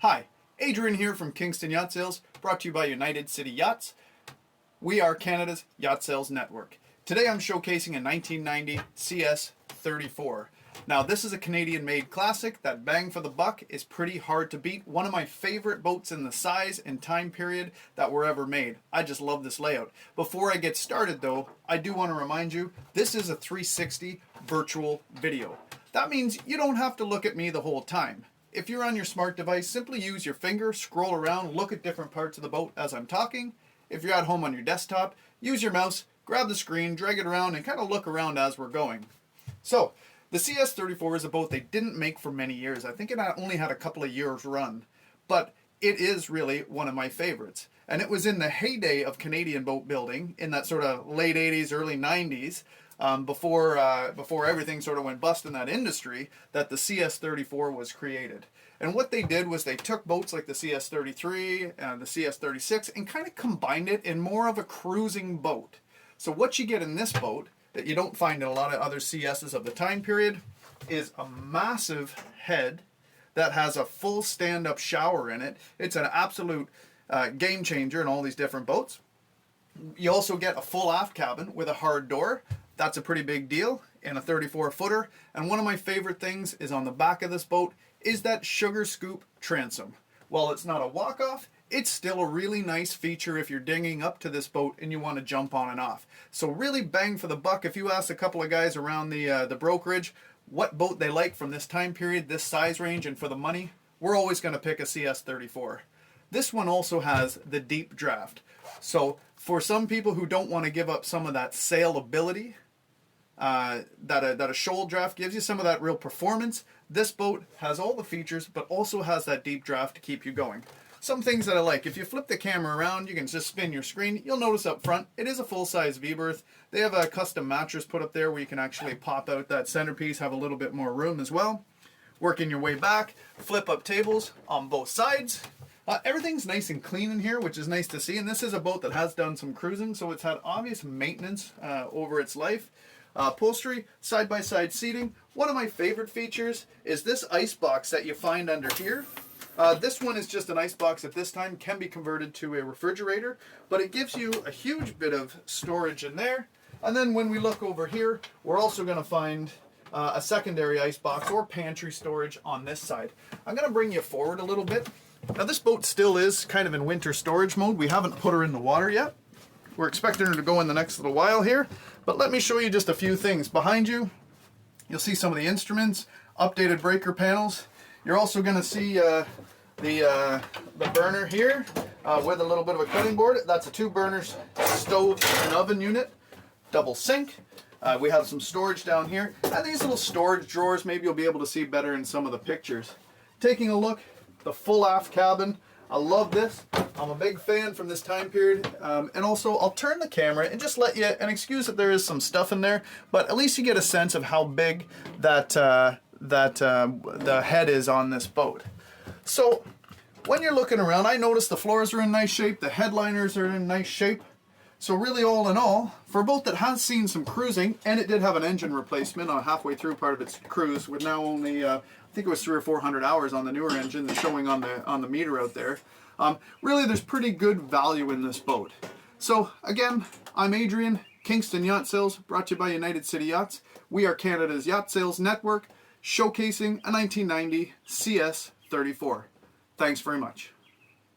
Hi, Adrian here from Kingston Yacht Sales, brought to you by United City Yachts. We are Canada's yacht sales network. Today I'm showcasing a 1990 CS34. Now this is a Canadian-made classic that bang for the buck is pretty hard to beat. One of my favorite boats in the size and time period that were ever made. I just love this layout. Before I get started though, I do want to remind you, this is a 360 virtual video. That means you don't have to look at me the whole time. If you're on your smart device, simply use your finger, scroll around, look at different parts of the boat as I'm talking. If you're at home on your desktop, use your mouse, grab the screen, drag it around, and kind of look around as we're going. So, the CS34 is a boat they didn't make for many years. I think it only had a couple of years run, but it is really one of my favorites. And it was in the heyday of Canadian boat building in that sort of late 80s, early 90s, before everything sort of went bust in that industry, that the CS34 was created. And what they did was they took boats like the CS33 and the CS36 and kind of combined it in more of a cruising boat. So what you get in this boat that you don't find in a lot of other CSs of the time period is a massive head that has a full stand-up shower in it. It's an absolute game changer in all these different boats. You also get a full aft cabin with a hard door. That's a pretty big deal in a 34-footer. And one of my favorite things is on the back of this boat is that SUGAR SCOOP Transom. While it's not a walk-off, it's still a really nice feature if you're dinging up to this boat and you want to jump on and off. So really bang for the buck. If you ask a couple of guys around the brokerage what boat they like from this time period, this size range, and for the money, we're always going to pick a CS34. This one also has the deep draft. So for some people who don't want to give up some of that sailability that a shoal draft gives you, some of that real performance, this boat has all the features but also has that deep draft to keep you going. Some things that I like, if you flip the camera around, you can just spin your screen. You'll notice up front, it is a full-size V-berth. They have a custom mattress put up there where you can actually pop out that centerpiece, have a little bit more room as well. Working your way back, flip up tables on both sides. Everything's nice and clean in here, which is nice to see. And this is a boat that has done some cruising, so it's had obvious maintenance over its life. Upholstery, side-by-side seating. One of my favorite features is this ice box that you find under here. This one is just an ice box at this time, can be converted to a refrigerator, but it gives you a huge bit of storage in there. And then when we look over here, we're also going to find a secondary ice box or pantry storage on this side. I'm going to bring you forward a little bit. Now this boat still is kind of in winter storage mode. We haven't put her in the water yet. We're expecting her to go in the next little while here, but let me show you just a few things. Behind you, you'll see some of the instruments, updated breaker panels. You're also going to see the burner here with a little bit of a cutting board. That's a 2-burners stove and oven unit, double sink. We have some storage down here, and these little storage drawers, maybe you'll be able to see better in some of the pictures. Taking a look, the full aft cabin. I love this. I'm a big fan from this time period. And also, I'll turn the camera and just let you, and excuse that there is some stuff in there, but at least you get a sense of how big that the head is on this boat. So when you're looking around, I noticed the floors are in nice shape, the headliners are in nice shape. So really, all in all, for a boat that has seen some cruising, and it did have an engine replacement on halfway through part of its cruise, with now only I think it was 300 or 400 hours on the newer engine that's showing on the meter out there. Really, there's pretty good value in this boat. So again, I'm Adrian, Kingston Yacht Sales, brought to you by United City Yachts. We are Canada's yacht sales network, showcasing a 1990 CS34. Thanks very much.